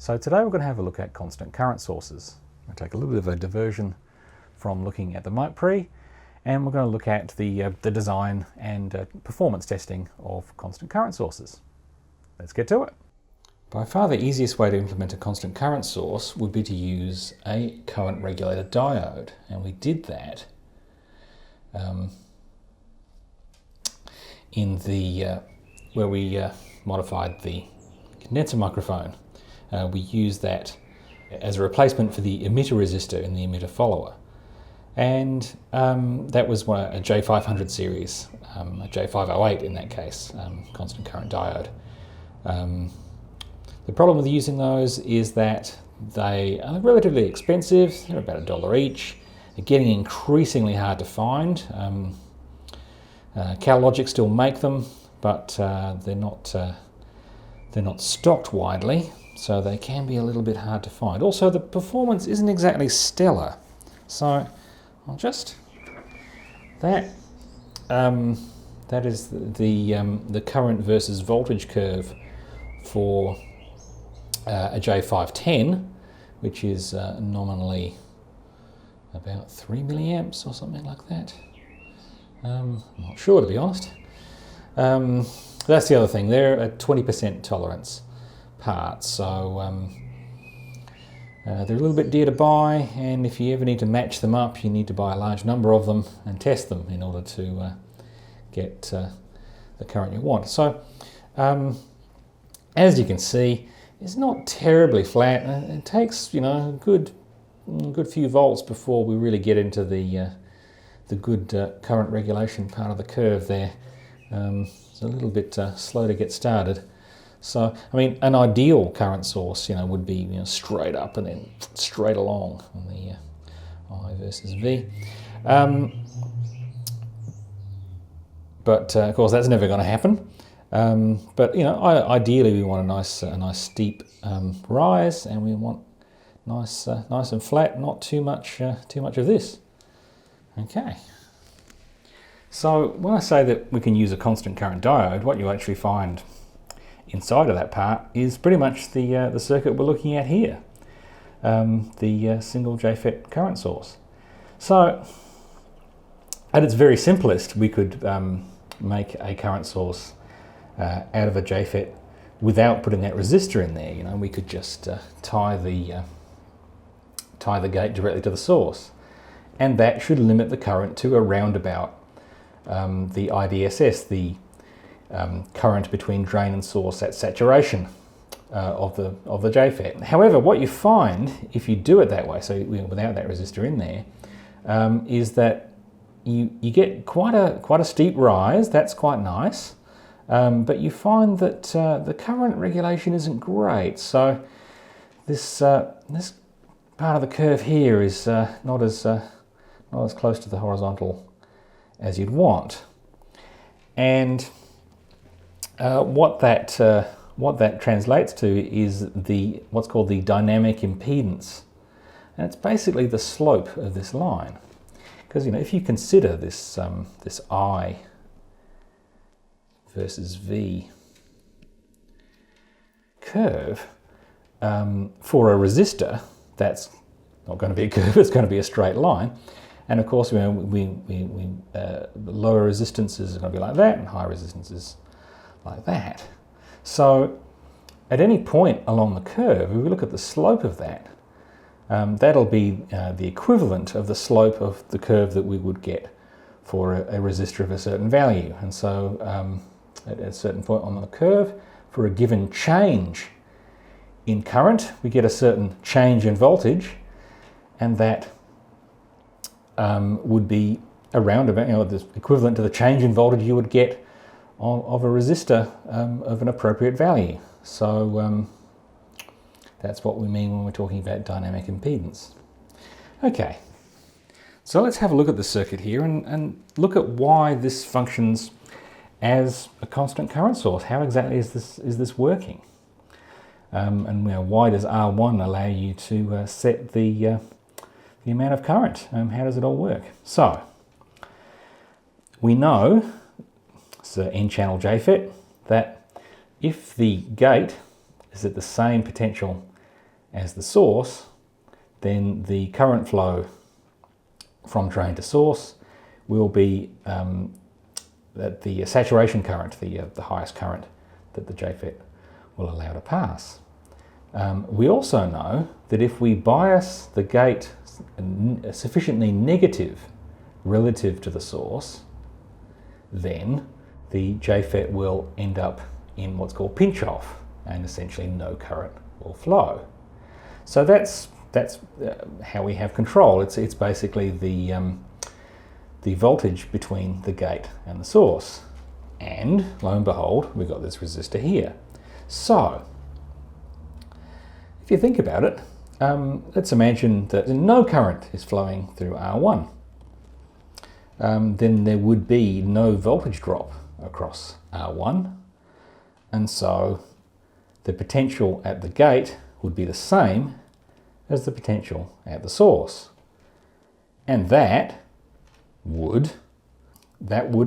So today we're going to have a look at constant current sources. We'll take a little bit of a diversion from looking at the mic pre, and we're going to look at the design and performance testing of constant current sources. Let's get to it. By far the easiest way to implement a constant current source would be to use a current regulator diode, and we did that in the where we modified the condenser microphone. We used that as a replacement for the emitter resistor in the emitter follower, and that was a J500 series, a J508 in that case, constant current diode. The problem with using those is that they are relatively expensive. They're about $1 each. They're getting increasingly hard to find. CalLogic still make them, but they're not stocked widely, so they can be a little bit hard to find. Also, the performance isn't exactly stellar. So I'll just that is the current versus voltage curve for a J510, which is nominally about 3 milliamps or something like that. I'm not sure, to be honest. That's the other thing. They're a 20% tolerance part, so they're a little bit dear to buy, and if you ever need to match them up, you need to buy a large number of them and test them in order to get the current you want. So as you can see, it's not terribly flat. It takes, a good few volts before we really get into the good current regulation part of the curve there. It's a little bit slow to get started. So, I mean, an ideal current source, would be straight up and then straight along on the I versus V. But of course, that's never going to happen. But ideally, we want a nice steep rise, and we want nice and flat, not too much of this. Okay. So when I say that we can use a constant current diode, what you actually find inside of that part is pretty much the circuit we're looking at here, the single JFET current source. So at its very simplest, we could make a current source out of a JFET without putting that resistor in there. We could just tie the gate directly to the source, and that should limit the current to around about the IDSS, the current between drain and source at saturation of the JFET. However, what you find if you do it that way, so without that resistor in there, is that you get quite a steep rise. That's quite nice, but you find that the current regulation isn't great. So this part of the curve here is not as close to the horizontal as you'd want, and what that translates to is what's called the dynamic impedance, and it's basically the slope of this line. Because if you consider this I versus V curve for a resistor, that's not going to be a curve; it's going to be a straight line. And of course, lower resistances are going to be like that, and higher resistances like that. So at any point along the curve, if we look at the slope of that, that'll be the equivalent of the slope of the curve that we would get for a resistor of a certain value. And so at a certain point on the curve, for a given change in current, we get a certain change in voltage, and that would be around about the equivalent to the change in voltage you would get of a resistor of an appropriate value. So that's what we mean when we're talking about dynamic impedance. Okay, so let's have a look at the circuit here and look at why this functions as a constant current source. How exactly is this working? And why does R1 allow you to set the amount of current? How does it all work? So we know, it's an N-channel JFET, that if the gate is at the same potential as the source, then the current flow from drain to source will be at the saturation current, the highest current that the JFET will allow to pass. We also know that if we bias the gate sufficiently negative relative to the source, then the JFET will end up in what's called pinch off, and essentially no current will flow. So that's how we have control. It's basically the voltage between the gate and the source. And lo and behold, we've got this resistor here. So, if you think about it, let's imagine that no current is flowing through R1. Then there would be no voltage drop across R1. And so the potential at the gate would be the same as the potential at the source. And that would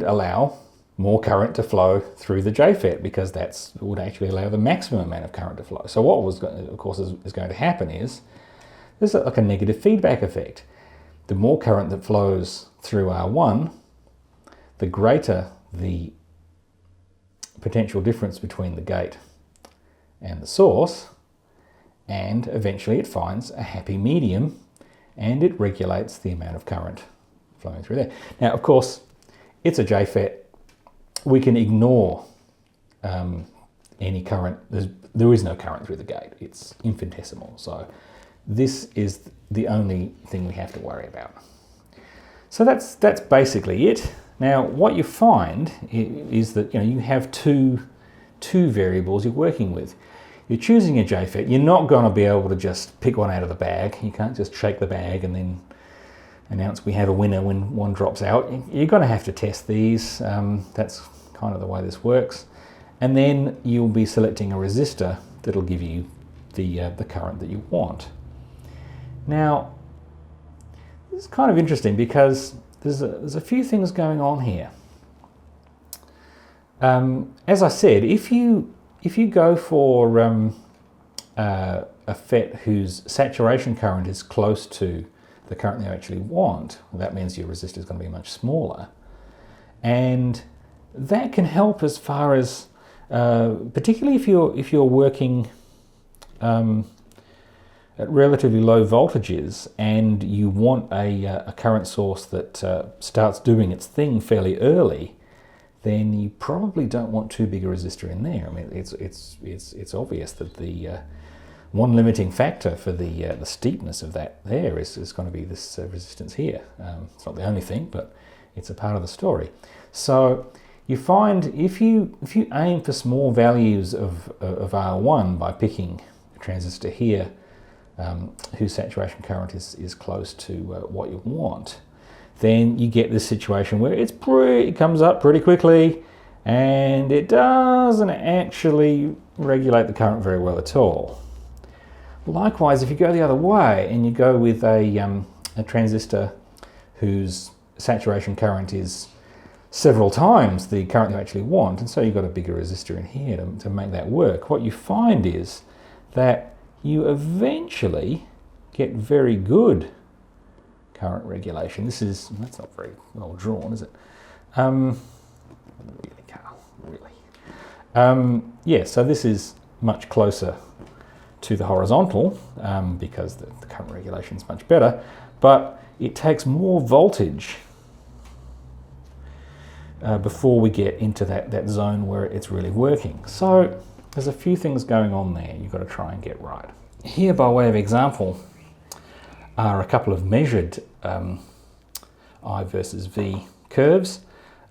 allow more current to flow through the JFET, because that would actually allow the maximum amount of current to flow. So what of course is going to happen is there's like a negative feedback effect. The more current that flows through R1, the greater the potential difference between the gate and the source, and eventually it finds a happy medium and it regulates the amount of current flowing through there. Now, of course, it's a JFET. We can ignore any current. There is no current through the gate. It's infinitesimal. So this is the only thing we have to worry about. So that's basically it. Now, what you find is that you have two variables you're working with. You're choosing a JFET. You're not going to be able to just pick one out of the bag. You can't just shake the bag and then announce we have a winner when one drops out. You're going to have to test these. That's kind of the way this works. And then you'll be selecting a resistor that'll give you the current that you want. Now, this is kind of interesting because there's a few things going on here. As I said, if you go for a FET whose saturation current is close to the current you actually want, well, that means your resistor is going to be much smaller. And that can help as far as, particularly if you're working at relatively low voltages and you want a current source that starts doing its thing fairly early, then you probably don't want too big a resistor in there. I mean, it's obvious that the one limiting factor for the steepness of that there is going to be this resistance here. It's not the only thing, but it's a part of the story. So you find if you aim for small values of R1 by picking a transistor here whose saturation current is close to what you want, then you get this situation where it comes up pretty quickly and it doesn't actually regulate the current very well at all. Likewise, if you go the other way and you go with a transistor whose saturation current is several times the current you actually want, and so you've got a bigger resistor in here to make that work, what you find is that you eventually get very good current regulation. That's not very well drawn, is it? Really, Carl, really. Yeah, so this is much closer to the horizontal because the current regulation is much better, but it takes more voltage before we get into that zone where it's really working. So there's a few things going on there you've got to try and get right. Here, by way of example, are a couple of measured I versus V curves.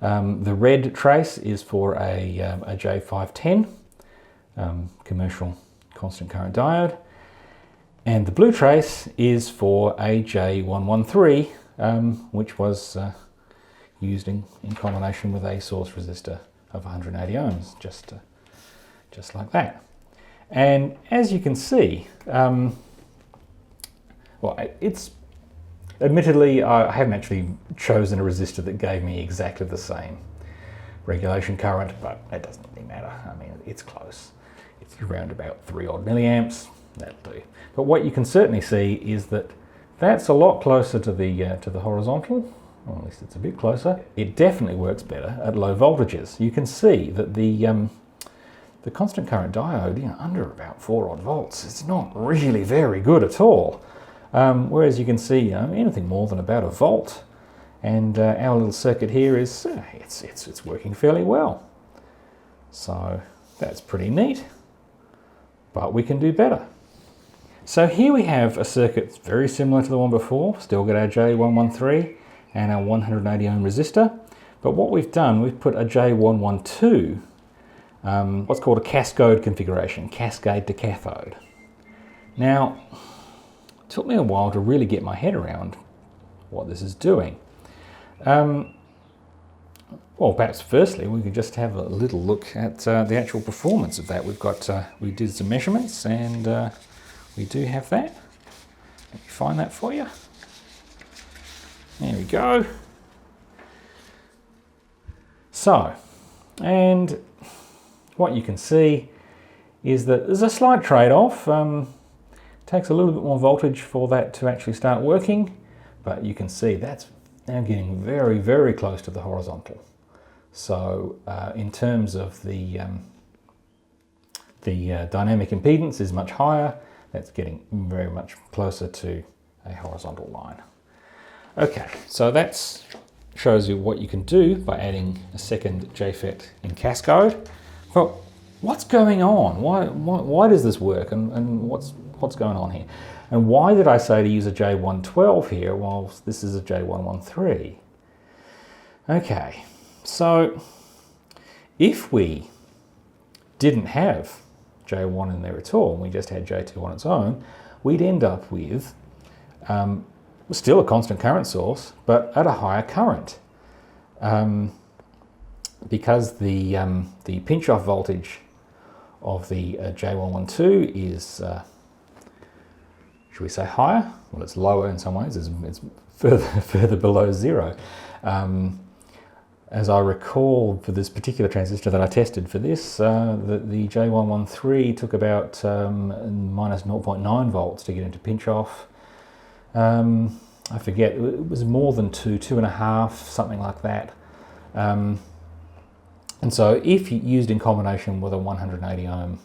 The red trace is for a J510 commercial constant current diode, and the blue trace is for a J113 which was used in combination with a source resistor of 180 ohms, just like that. And as you can see, well, it's admittedly, I haven't actually chosen a resistor that gave me exactly the same regulation current, but it doesn't really matter. I mean, it's close. It's around about 3 odd milliamps. that'll do. But what you can certainly see is that that's a lot closer to the horizontal, or at least it's a bit closer. It definitely works better at low voltages. You can see that the constant current diode, you know, under about 4 odd volts, it's not really very good at all. Whereas you can see, you know, anything more than about a volt, and our little circuit here is it's working fairly well. So that's pretty neat, but we can do better. So here we have a circuit very similar to the one before. Still got our J113 and our 180 ohm resistor, but what we've done, we've put a J112, what's called a Cascade configuration, cascade to cathode. Now, it took me a while to really get my head around what this is doing. Well, perhaps firstly we could just have a little look at the actual performance of that. We've got, we did some measurements, and we do have that. Let me find that for you. There we go. So, and what you can see is that there's a slight trade-off. Takes a little bit more voltage for that to actually start working, but you can see that's now getting very, very close to the horizontal. So in terms of the dynamic impedance is much higher. That's getting very much closer to a horizontal line. Okay, so that shows you what you can do by adding a second JFET in Cascade. But what's going on? Why does this work, and what's going on here? And why did I say to use a J112 here while this is a J113? Okay, so if we didn't have J1 in there at all, and we just had J2 on its own, we'd end up with still a constant current source, but at a higher current. Because the pinch-off voltage of the J112 is, should we say higher? Well, it's lower in some ways. It's further below zero. As I recall, for this particular transistor that I tested for this, the J113 took about minus 0.9 volts to get into pinch-off. I forget, it was more than 2.5, something like that. And so if you used in combination with a 180 ohm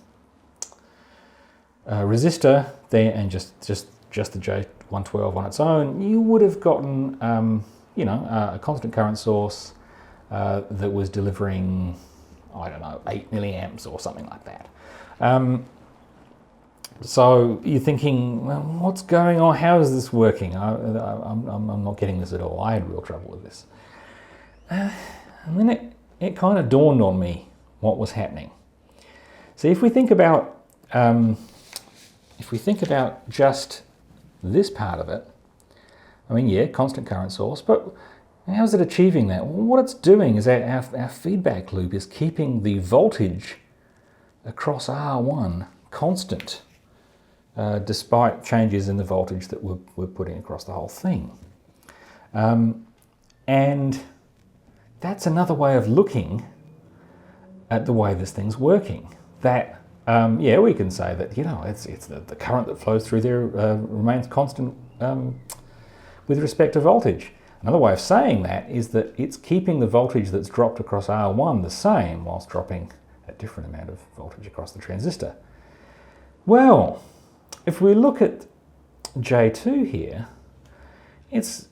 resistor there, and just the J112 on its own, you would have gotten you know, a constant current source that was delivering, I don't know, 8 milliamps or something like that. So you're thinking, well, what's going on? How is this working? I'm not getting this at all. I had real trouble with this. And then it kind of dawned on me what was happening. So if we think about just this part of it, I mean, yeah, constant current source, but how is it achieving that? Well, what it's doing is that our feedback loop is keeping the voltage across R1 constant, despite changes in the voltage that we're putting across the whole thing. And that's another way of looking at the way this thing's working. That, yeah, we can say that, you know, it's the current that flows through there remains constant with respect to voltage. Another way of saying that is that it's keeping the voltage that's dropped across R1 the same whilst dropping a different amount of voltage across the transistor. Well, if we look at J2 here, it's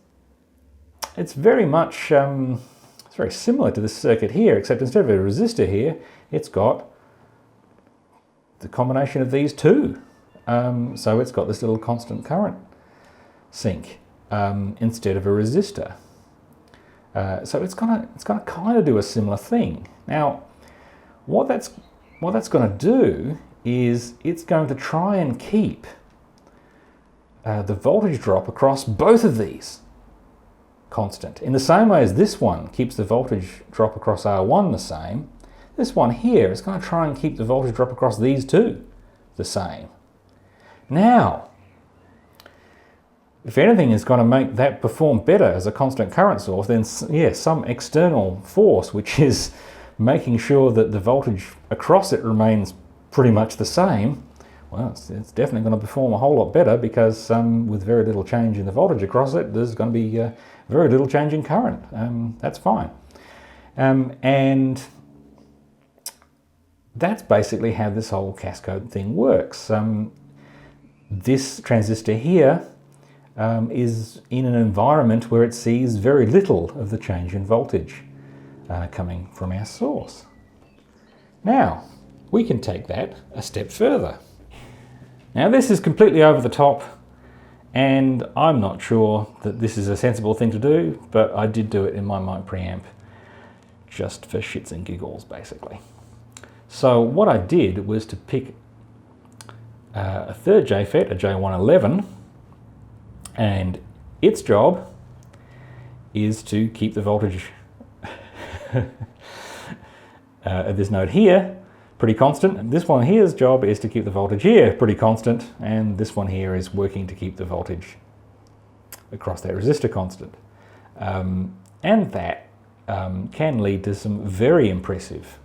very much, it's very similar to this circuit here, except instead of a resistor here, it's got the combination of these two. So it's got this little constant current sink instead of a resistor. So it's gonna kind of do a similar thing. Now, what that's going to do is it's going to try and keep the voltage drop across both of these constant. In the same way as this one keeps the voltage drop across R1 the same, this one here is going to try and keep the voltage drop across these two the same. Now, if anything is going to make that perform better as a constant current source, then yeah, some external force which is making sure that the voltage across it remains pretty much the same, well, it's definitely going to perform a whole lot better, because with very little change in the voltage across it, there's going to be very little change in current. That's fine. And that's basically how this whole Cascade thing works. This transistor here is in an environment where it sees very little of the change in voltage coming from our source. Now, we can take that a step further. Now, this is completely over the top, and I'm not sure that this is a sensible thing to do, but I did do it in my mic preamp just for shits and giggles, basically. So what I did was to pick a third JFET, a J111, and its job is to keep the voltage at this node here pretty constant. And this one here's job is to keep the voltage here pretty constant, and this one here is working to keep the voltage across that resistor constant. And that can lead to some very impressive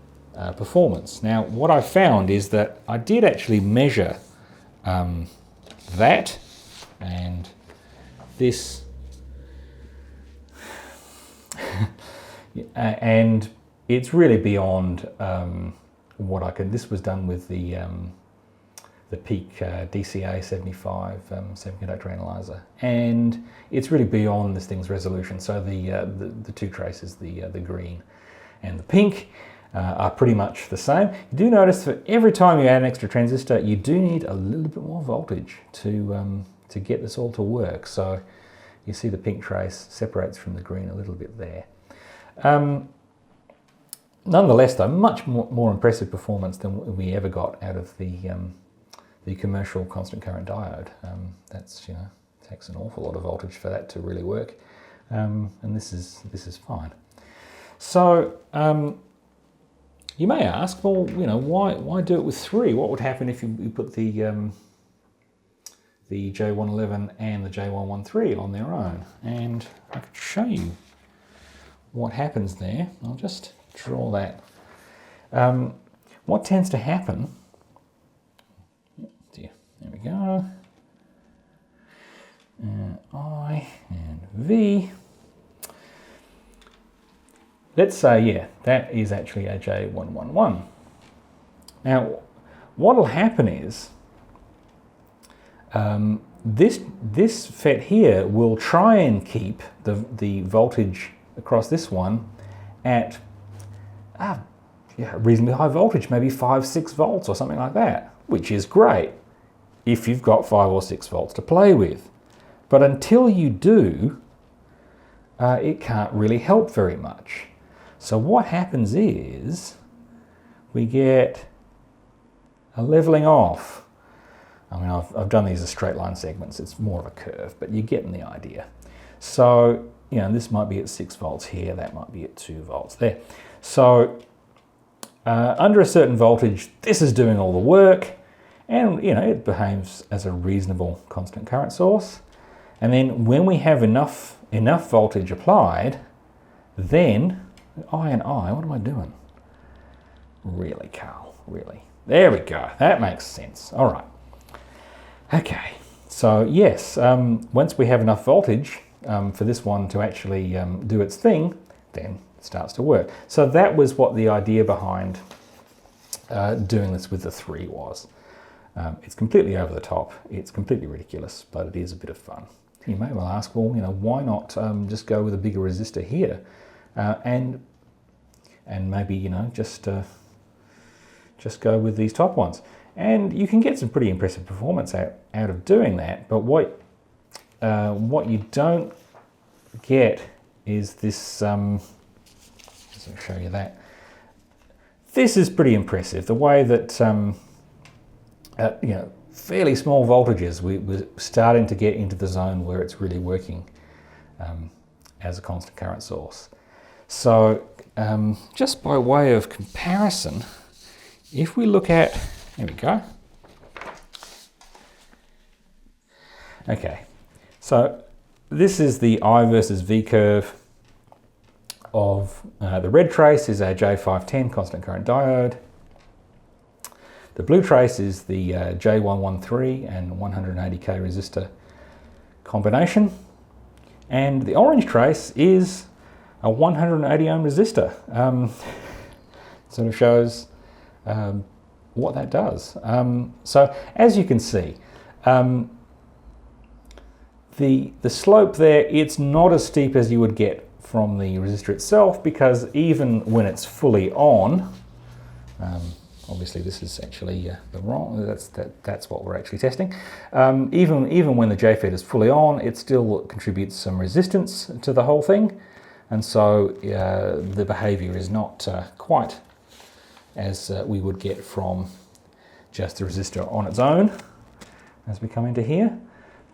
performance. Now, what I found is that I did actually measure that and this, and it's really beyond what I could. This was done with the Peak DCA 75 semiconductor analyzer, and it's really beyond this thing's resolution. So the two traces, the green and the pink, are pretty much the same. You do notice that every time you add an extra transistor, you do need a little bit more voltage to get this all to work. So you see the pink trace separates from the green a little bit there. Nonetheless, though, much more impressive performance than we ever got out of the commercial constant current diode. That's, you know, takes an awful lot of voltage for that to really work, and this is fine. So you may ask, well, you know, why do it with 3? What would happen if you put the J111 and the J113 on their own? And I could show you what happens there. I'll just draw that. What tends to happen, there we go, I and V. Let's say, yeah, that is actually a J111. Now, what will happen is this FET here will try and keep the voltage across this one at reasonably high voltage, maybe 5-6 volts or something like that, which is great if you've got 5 or 6 volts to play with. But until you do, it can't really help very much. So what happens is we get a leveling off. I mean, I've done these as straight line segments. It's more of a curve, but you're getting the idea. So, you know, this might be at 6 volts here, that might be at 2 volts there. So under a certain voltage, this is doing all the work, and, you know, it behaves as a reasonable constant current source. And then when we have enough voltage applied, then I and I, what am I doing? Really, Carl, really? There we go, that makes sense. All right. Okay, so yes, once we have enough voltage for this one to actually do its thing, then it starts to work. So that was what the idea behind doing this with the 3 was. It's completely over the top, it's completely ridiculous, but it is a bit of fun. You may well ask, well, you know, why not just go with a bigger resistor here, and maybe, you know, just go with these top ones, and you can get some pretty impressive performance out of doing that. But what you don't get is this. Just to show you that. This is pretty impressive. The way that you know, fairly small voltages, we're starting to get into the zone where it's really working as a constant current source. So just by way of comparison, if we look at, there we go. Okay, so this is the I versus V curve of the red trace is a J510 constant current diode. The blue trace is the J113 and 180k resistor combination, and the orange trace is a 180 ohm resistor. Sort of shows what that does. So as you can see, the slope there, it's not as steep as you would get from the resistor itself, because even when it's fully on, obviously this is actually the wrong, that's what we're actually testing. Even when the JFET is fully on, it still contributes some resistance to the whole thing, and so the behavior is not quite as we would get from just the resistor on its own as we come into here.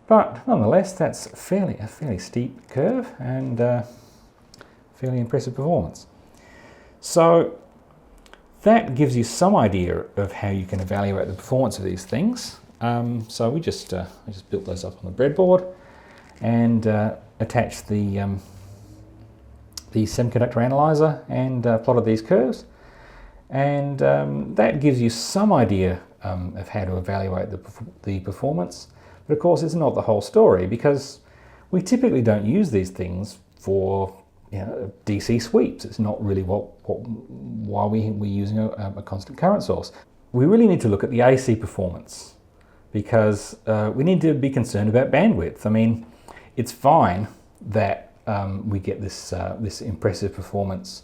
But nonetheless, that's a fairly steep curve and fairly impressive performance. So that gives you some idea of how you can evaluate the performance of these things. So we just built those up on the breadboard and attached the semiconductor analyzer and plotted these curves. And that gives you some idea of how to evaluate the performance. But of course, it's not the whole story, because we typically don't use these things for DC sweeps. It's not really why we're using a constant current source. We really need to look at the AC performance, because we need to be concerned about bandwidth. I mean, it's fine that we get this impressive performance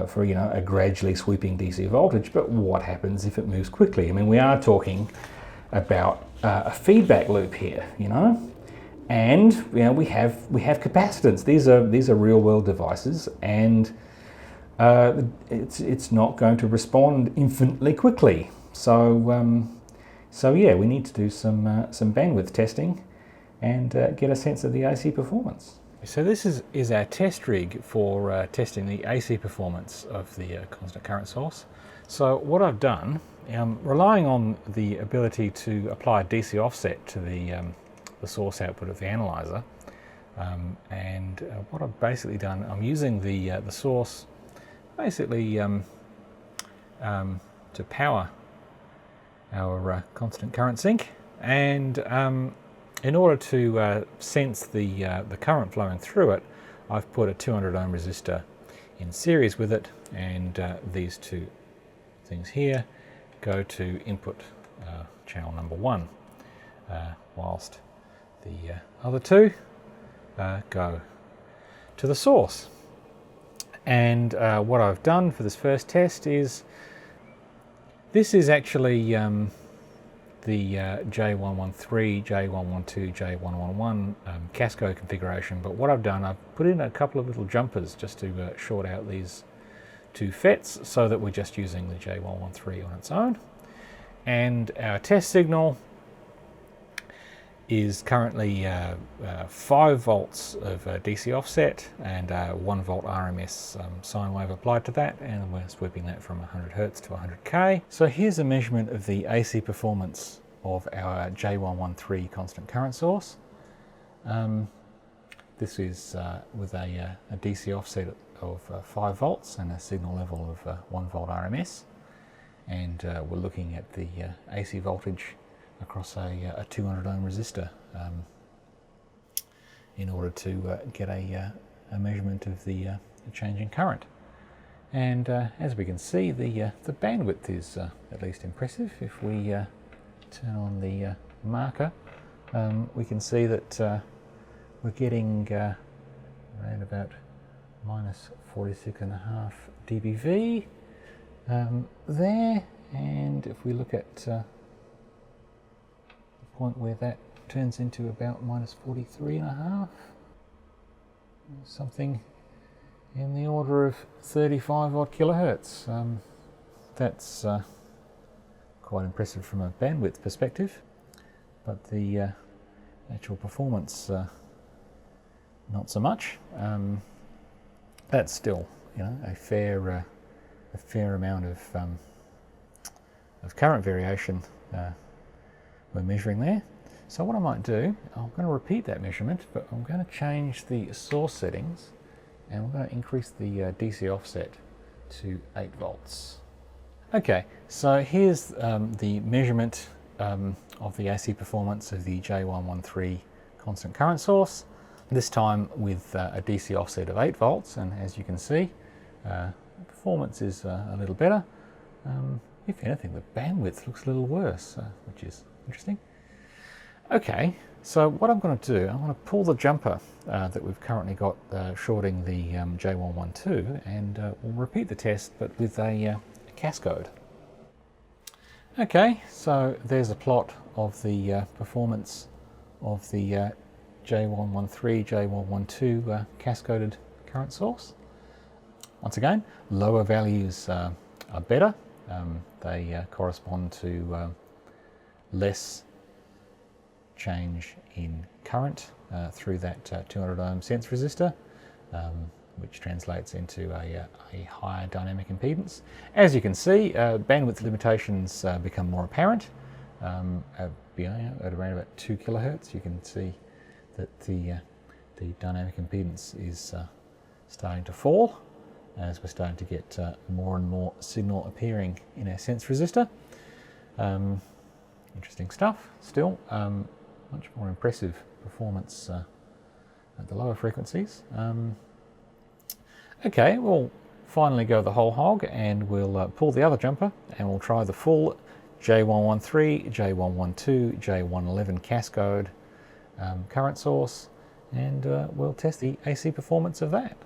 for a gradually sweeping DC voltage, but what happens if it moves quickly? I mean, we are talking about a feedback loop here, and we have capacitance. These are real world devices, and it's not going to respond infinitely quickly. So yeah, we need to do some bandwidth testing and get a sense of the AC performance. So this is our test rig for testing the AC performance of the constant current source. So what I've done, relying on the ability to apply a DC offset to the source output of the analyzer, and what I've basically done, I'm using the source basically to power our constant current sink, and in order to sense the current flowing through it, I've put a 200 ohm resistor in series with it, and these two things here go to input channel number 1, whilst the other two go to the source. And what I've done for this first test is, this is actually the J113, J112, J111 Cascade configuration, but what I've done, I've put in a couple of little jumpers just to short out these two FETs, so that we're just using the J113 on its own. And our test signal is currently 5 volts of DC offset and 1 volt RMS sine wave applied to that, and we're sweeping that from 100 Hertz to 100K. So here's a measurement of the AC performance of our J113 constant current source. This is with a DC offset of 5 volts and a signal level of 1 volt RMS, and we're looking at the AC voltage across a 200 ohm resistor in order to get a measurement of the change in current. And as we can see, the bandwidth is at least impressive. If we turn on the marker, we can see that we're getting around about minus 46.5 dBV there, and if we look at the point where that turns into about minus 43.5, something in the order of 35 odd kilohertz. That's quite impressive from a bandwidth perspective, but the actual performance not so much. That's still, a fair amount of current variation we're measuring there. So what I might do, I'm going to repeat that measurement, but I'm going to change the source settings, and we're going to increase the DC offset to 8 volts. Okay, so here's the measurement of the AC performance of the J113 constant current source, this time with a DC offset of 8 volts, and as you can see, performance is a little better. If anything, the bandwidth looks a little worse, which is interesting. Okay, so what I'm going to do, I'm going to pull the jumper that we've currently got shorting the J112, and we'll repeat the test but with a Cascade. Okay, so there's a plot of the performance of the J113, J112 cascaded current source. Once again, lower values are better. They correspond to less change in current through that 200 ohm sense resistor, which translates into a higher dynamic impedance. As you can see, bandwidth limitations become more apparent. At around about 2 kilohertz, you can see that the dynamic impedance is starting to fall as we're starting to get more and more signal appearing in our sense resistor. Interesting stuff. Still, much more impressive performance at the lower frequencies. Okay, we'll finally go the whole hog and we'll pull the other jumper and we'll try the full J113, J112, J111 cascade current source, and we'll test the AC performance of that.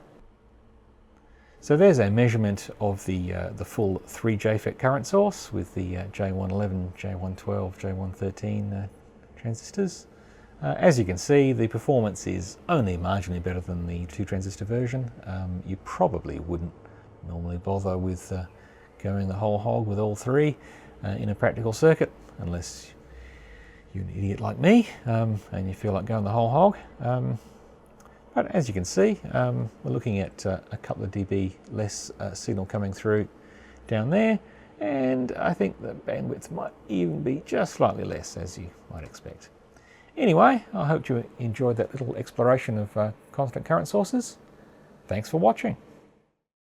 So there's a measurement of the full 3 JFET current source with the J111, J112, J113 transistors. As you can see, the performance is only marginally better than the 2 transistor version. You probably wouldn't normally bother with going the whole hog with all 3 in a practical circuit, unless you're an idiot like me and you feel like going the whole hog. But as you can see, we're looking at a couple of dB less signal coming through down there, and I think the bandwidth might even be just slightly less, as you might expect. Anyway, I hope you enjoyed that little exploration of constant current sources. Thanks for watching.